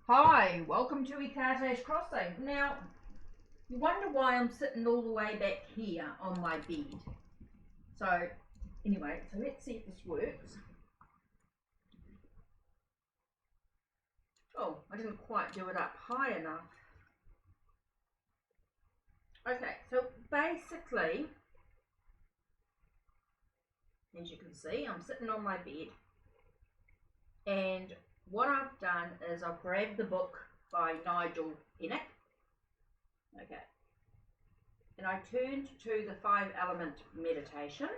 Hi, welcome to HeKate's Crossing. Now, you wonder why I'm sitting all the way back here on my bed. So, anyway, so let's see if this works. Oh, I didn't quite do it up high enough. Okay, so basically, as you can see, I'm sitting on my bed, and what I've done is I've grabbed the book by Nigel Pennick, okay, and I turned to the 5-element meditation,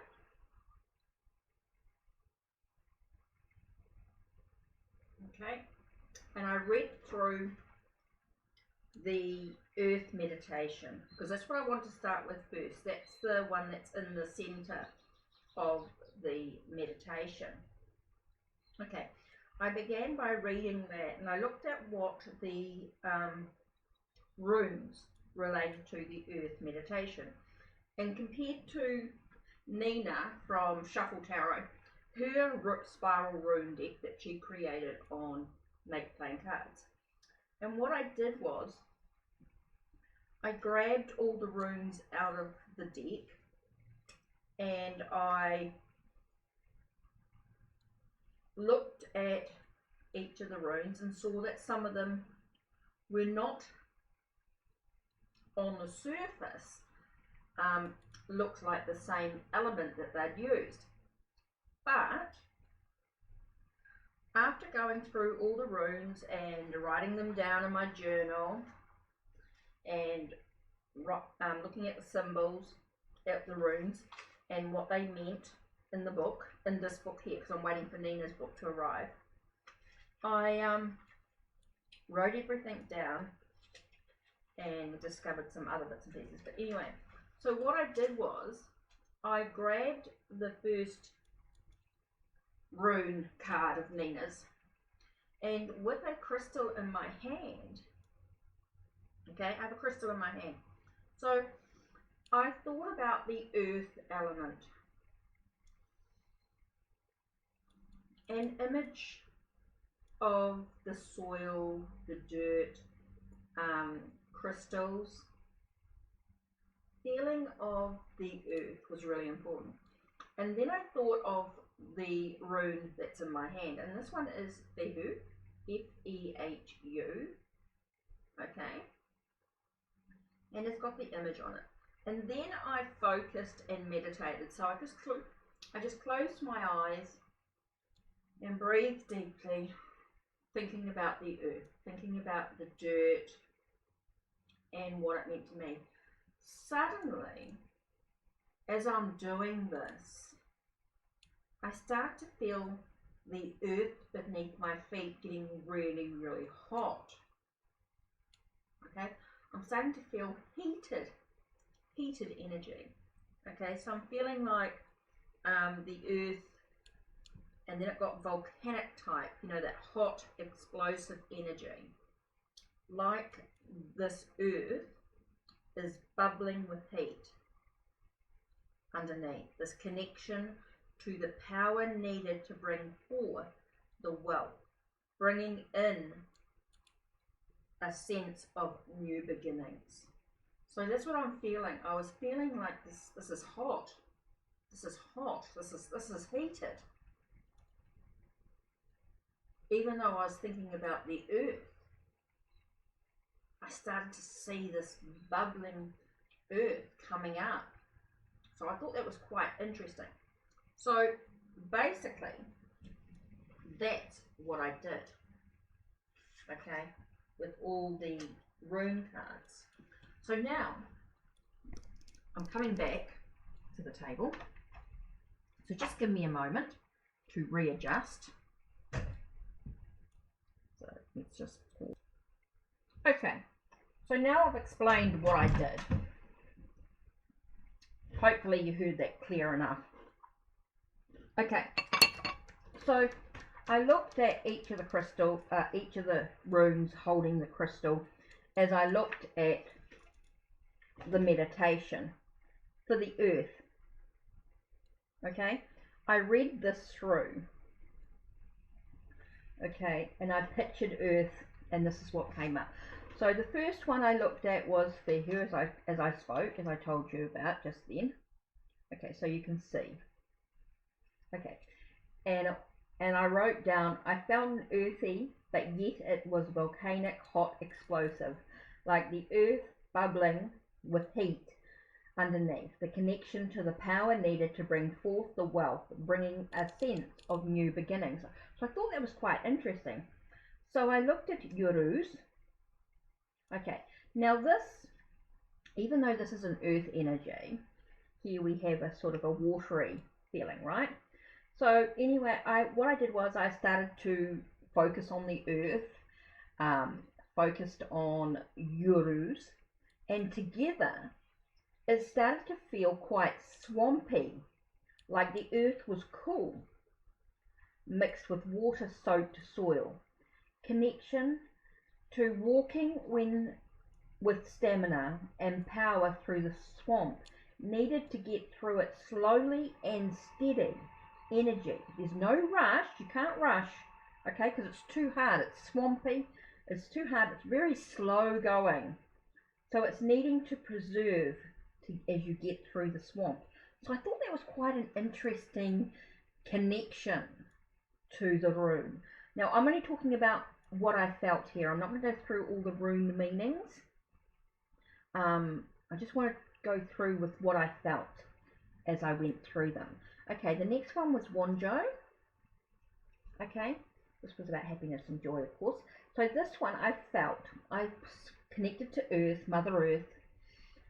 okay, and I read through the earth meditation, because that's what I want to start with first. That's the one that's in the center of the meditation. Okay, I began by reading that, and I looked at what the runes related to the earth meditation, and compared to Nina from Shuffle Tarot, her spiral rune deck that she created on Make Plain Cards. And what I did was I grabbed all the runes out of the deck, and I looked at each of the runes and saw that some of them were not on the surface looked like the same element that they'd used. But after going through all the runes and writing them down in my journal and looking at the symbols, at the runes and what they meant in the book, in this book here, because I'm waiting for Nina's book to arrive, I wrote everything down and discovered some other bits and pieces. But anyway, so what I did was I grabbed the first rune card of Nina's, and with a crystal in my hand, okay, I have a crystal in my hand, so I thought about the earth element, an image of the soil, the dirt, crystals, feeling of the earth was really important. And then I thought of the rune that's in my hand, and this one is Fehu, F-E-H-U, okay, and it's got the image on it. And then I focused and meditated, so I just closed my eyes and breathed deeply, thinking about the earth, thinking about the dirt and what it meant to me. Suddenly, as I'm doing this, I start to feel the earth beneath my feet getting really, really hot. Okay, I'm starting to feel heated energy. Okay, so I'm feeling like the earth, and then it got volcanic type, you know, that hot, explosive energy. Like this earth is bubbling with heat underneath. This connection to the power needed to bring forth the wealth, bringing in a sense of new beginnings. So that's what I'm feeling. I was feeling like this is hot. This is hot. This is heated. Even though I was thinking about the earth, I started to see this bubbling earth coming up. So I thought that was quite interesting. So basically, that's what I did, okay, with all the rune cards. So now, I'm coming back to the table. So just give me a moment to readjust. So let's just pause. Okay, so now I've explained what I did. Hopefully you heard that clear enough. Okay, so I looked at each of the runes holding the crystal as I looked at the meditation for the earth. Okay, I read this through. Okay, and I pictured earth, and this is what came up. So the first one I looked at was Fehu, as I spoke, as I told you about just then. Okay, so you can see. Okay, and I wrote down, I felt earthy, but yet it was volcanic, hot, explosive, like the earth bubbling with heat underneath, the connection to the power needed to bring forth the wealth, bringing a sense of new beginnings. So I thought that was quite interesting. So I looked at Urus. Okay, now this, even though this is an earth energy, here we have a sort of a watery feeling, right? So anyway, what I did was I started to focus on the earth, focused on Urus, and together it started to feel quite swampy, like the earth was cool, mixed with water-soaked soil. Connection to walking with stamina and power through the swamp, needed to get through it slowly and steady. Energy. There's no rush. You can't rush, okay, because it's too hard. It's swampy. It's too hard. It's very slow going. So it's needing to preserve as you get through the swamp. So I thought that was quite an interesting connection to the rune. Now I'm only talking about what I felt here. I'm not going to go through all the rune meanings. I just want to go through with what I felt as I went through them. Okay, the next one was Wanjo. Okay, this was about happiness and joy, of course. So this one I connected to Earth, Mother Earth,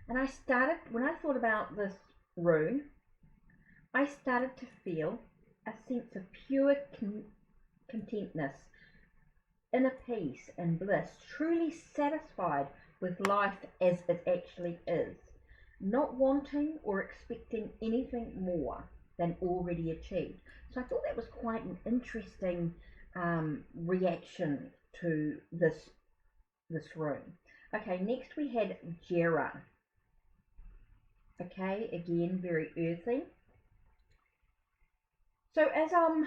and I started, when I thought about this rune, I started to feel a sense of pure contentness, inner peace and bliss, truly satisfied with life as it actually is, not wanting or expecting anything more than already achieved. So I thought that was quite an interesting reaction to this rune. Okay, next we had Jera. Okay, again, very earthy. So as I'm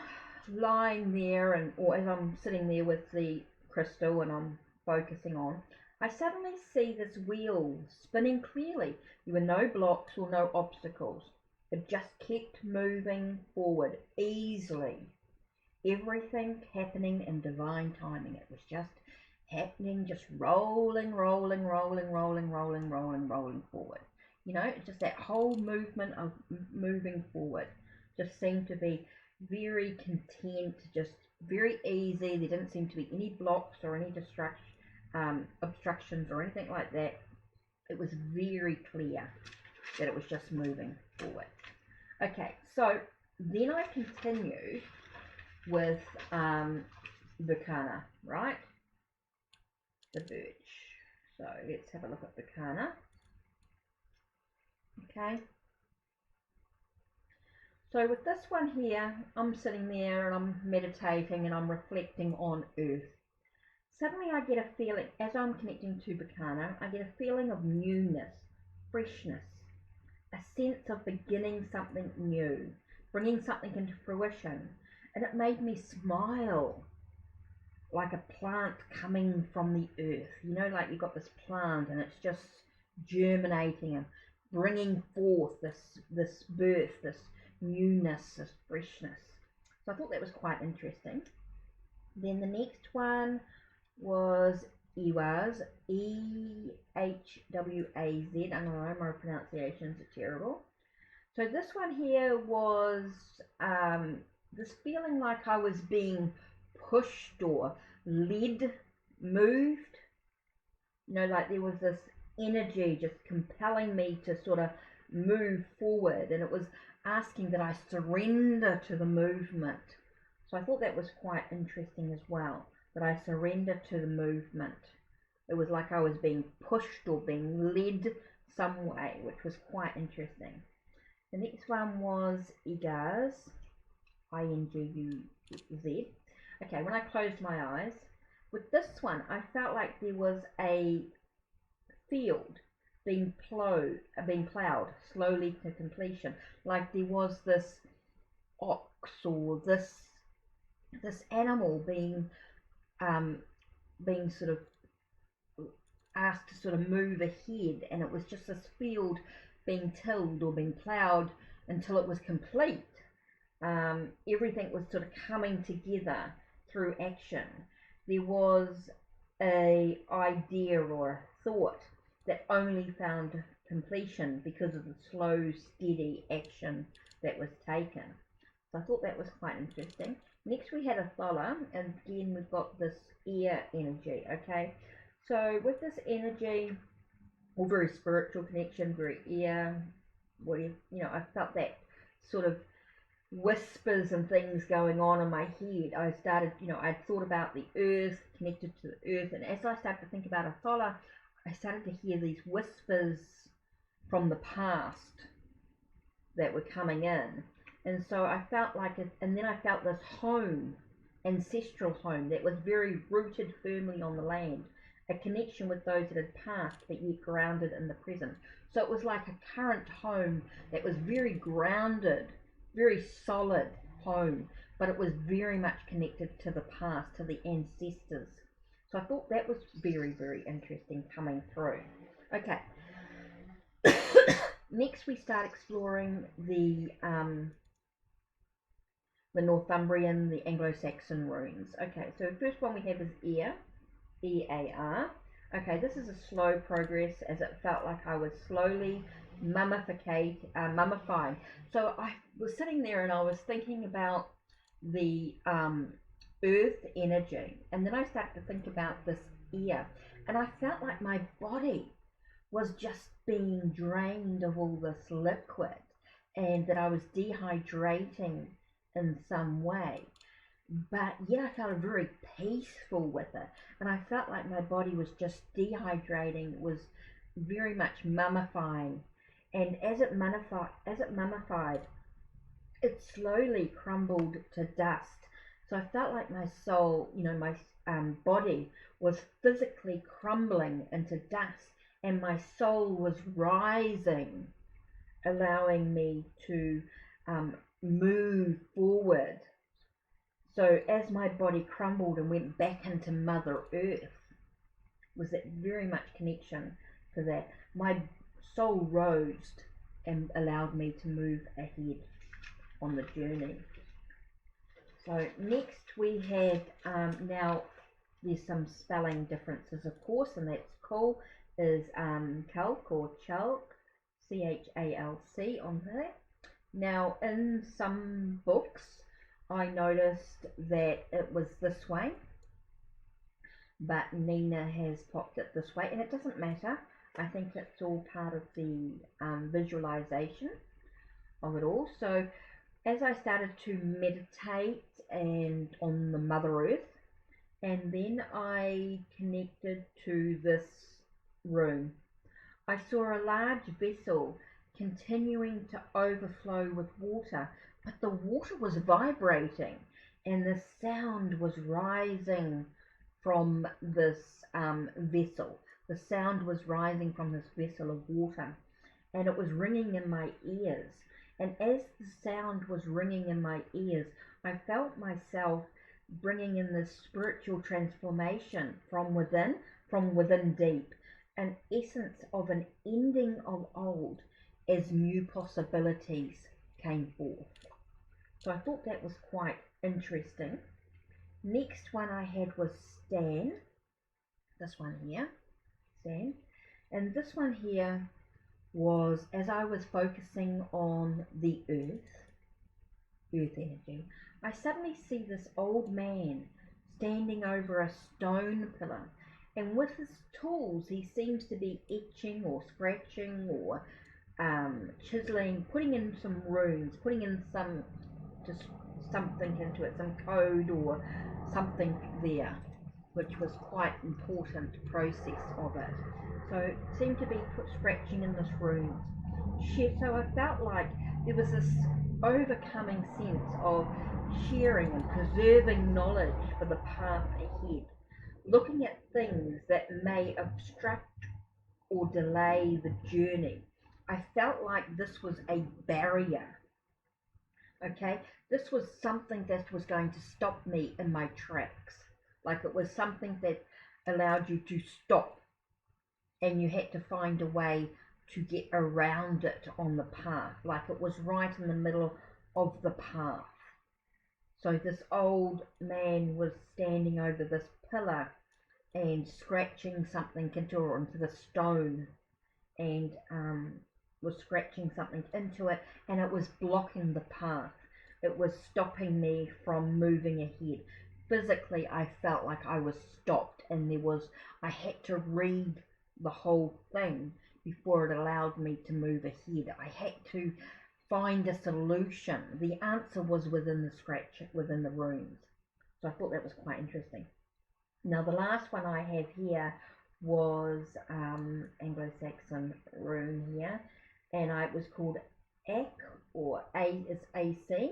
lying there, or as I'm sitting there with the crystal and I'm focusing on, I suddenly see this wheel spinning clearly. There were no blocks or no obstacles. It just kept moving forward easily. Everything happening in divine timing. It was just happening, just rolling forward. You know, just that whole movement of moving forward just seemed to be very content, just very easy. There didn't seem to be any blocks or any obstructions or anything like that. It was very clear that it was just moving forward. Okay, so then I continued with Bukana, right? The birch. So let's have a look at Bukana. Okay. So with this one here, I'm sitting there and I'm meditating and I'm reflecting on Earth. Suddenly I get a feeling, as I'm connecting to Bukana, I get a feeling of newness, freshness, a sense of beginning something new, bringing something into fruition. And it made me smile, like a plant coming from the earth. You know, like you've got this plant and it's just germinating and bringing forth this birth, this newness, this freshness. So I thought that was quite interesting. Then the next one was Ewaz, E-H-W-A-Z. I know my pronunciations are terrible. So this one here was this feeling like I was being pushed or led, moved. You know, like there was this energy just compelling me to sort of move forward, and it was asking that I surrender to the movement. So I thought that was quite interesting as well, that I surrender to the movement. It was like I was being pushed or being led some way, which was quite interesting. The next one was Inguz, Inguz. Okay, when I closed my eyes, with this one, I felt like there was a field being plowed slowly to completion, like there was this ox or this animal being sort of asked to sort of move ahead, and it was just this field being tilled or being plowed until it was complete. Everything was sort of coming together through action. There was a idea or a thought that only found completion because of the slow, steady action that was taken. So I thought that was quite interesting. Next we had a Thola, and again we've got this air energy, okay? So with this energy, or very spiritual connection, very air, whatever, I felt that sort of whispers and things going on in my head. I started, I'd thought about the earth, connected to the earth, and as I started to think about a Thola, I started to hear these whispers from the past that were coming in. And so I felt like it, and then I felt this home, ancestral home, that was very rooted firmly on the land, a connection with those that had passed, but yet grounded in the present. So it was like a current home that was very grounded, very solid home, but it was very much connected to the past, to the ancestors. So I thought that was very, very interesting coming through. Okay. Next we start exploring the Northumbrian, the Anglo-Saxon runes. Okay, so the first one we have is Ear, E-A-R. Okay, this is a slow progress, as it felt like I was slowly mummifying. So I was sitting there and I was thinking about the earth energy, and then I started to think about this ear, and I felt like my body was just being drained of all this liquid, and that I was dehydrating in some way, but yet I felt very peaceful with it, and I felt like my body was just dehydrating, was very much mummifying, and as it mummified, it slowly crumbled to dust. So I felt like my soul, my body was physically crumbling into dust, and my soul was rising, allowing me to move forward. So as my body crumbled and went back into Mother Earth, was that very much connection to that. My soul rose and allowed me to move ahead on the journey. So next we had, now there's some spelling differences of course, and that's cool, is Calc or Chalk, C-H-A-L-C on there. Now in some books I noticed that it was this way, but Nina has popped it this way, and it doesn't matter. I think it's all part of the visualization of it all. So as I started to meditate and on the Mother Earth, and then I connected to this room, I saw a large vessel continuing to overflow with water, but the water was vibrating and the sound was rising from this vessel. The sound was rising from this vessel of water, and it was ringing in my ears. And as the sound was ringing in my ears, I felt myself bringing in this spiritual transformation from within deep, an essence of an ending of old as new possibilities came forth. So I thought that was quite interesting. Next one I had was Stan. This one here, Stan. And this one here was, as I was focusing on the earth energy, I suddenly see this old man standing over a stone pillar, and with his tools he seems to be etching or scratching or chiseling, putting in some runes, putting in something into it, some code or something there. which was quite important process of it. So it seemed to be scratching in this room. So I felt like there was this overcoming sense of sharing and preserving knowledge for the path ahead, looking at things that may obstruct or delay the journey. I felt like this was a barrier. Okay, this was something that was going to stop me in my tracks. Like it was something that allowed you to stop, and you had to find a way to get around it on the path. Like it was right in the middle of the path. So this old man was standing over this pillar and scratching something into the stone, and was scratching something into it, and it was blocking the path. It was stopping me from moving ahead. Physically, I felt like I was stopped, and I had to read the whole thing before it allowed me to move ahead. I had to find a solution. The answer was within the runes. So I thought that was quite interesting. Now the last one I have here was Anglo-Saxon rune here, and it was called Ak, or A is AC.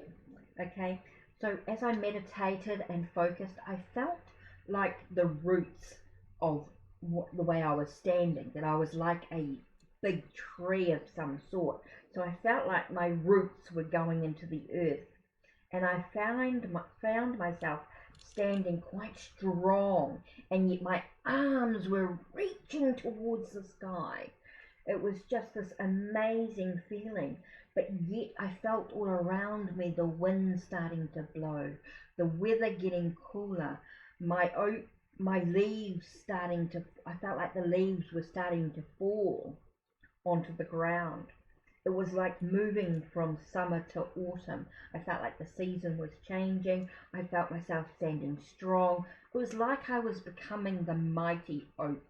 Okay, so as I meditated and focused, I felt like the roots of the way I was standing, that I was like a big tree of some sort. So I felt like my roots were going into the earth, and I found myself standing quite strong, and yet my arms were reaching towards the sky. It was just this amazing feeling, but yet I felt all around me the wind starting to blow, the weather getting cooler, my leaves I felt like the leaves were starting to fall onto the ground. It was like moving from summer to autumn. I felt like the season was changing. I felt myself standing strong. It was like I was becoming the mighty oak.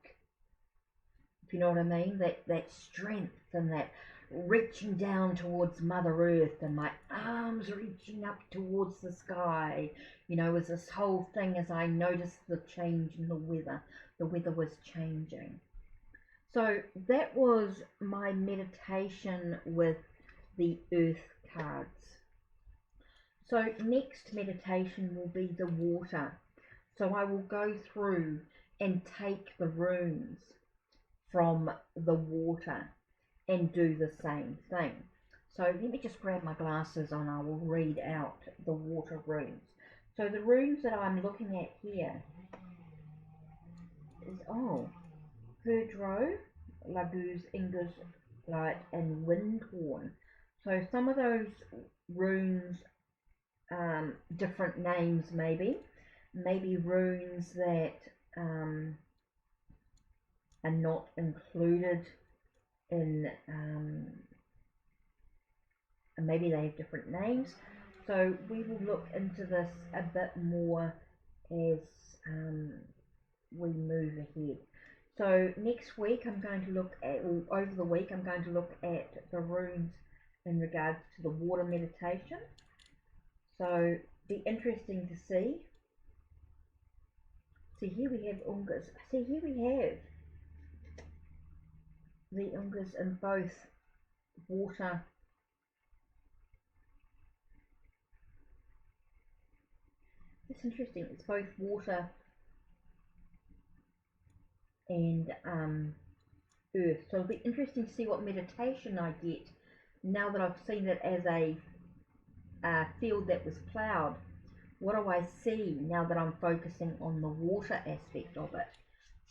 If you know what I mean? That strength and that reaching down towards Mother Earth, and my arms reaching up towards the sky. You know, it was this whole thing as I noticed the change in the weather. The weather was changing. So that was my meditation with the earth cards. So next meditation will be the water. So I will go through and take the runes from the water and do the same thing. So let me just grab my glasses and I will read out the water runes. So the runes that I'm looking at here is, Herdro, Laguz, Ingus, Light, and Windhorn. So some of those runes, different names maybe runes that are not included in, and maybe they have different names. So we will look into this a bit more as we move ahead. So next week I'm going to look at, or over the week I'm going to look at the runes in regards to the water meditation. So be interesting to see. See, here we have Ungas. See, here we have the Ungas in both water It's interesting. It's both water and earth. So it'll be interesting to see what meditation I get now that I've seen it as a field that was ploughed. What do I see now that I'm focusing on the water aspect of it?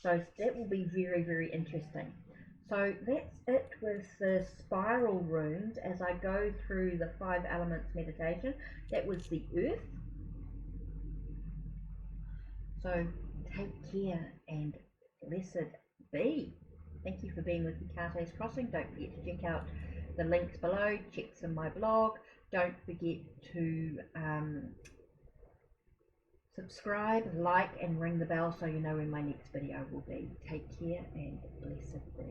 So that will be very, very interesting. So that's it with the spiral runes as I go through the 5 elements meditation. That was the earth. So take care and blessed be. Thank you for being with me, HeKate's Crossing. Don't forget to check out the links below, check some of my blog. Don't forget to subscribe, like, and ring the bell so you know when my next video will be. Take care and blessed be.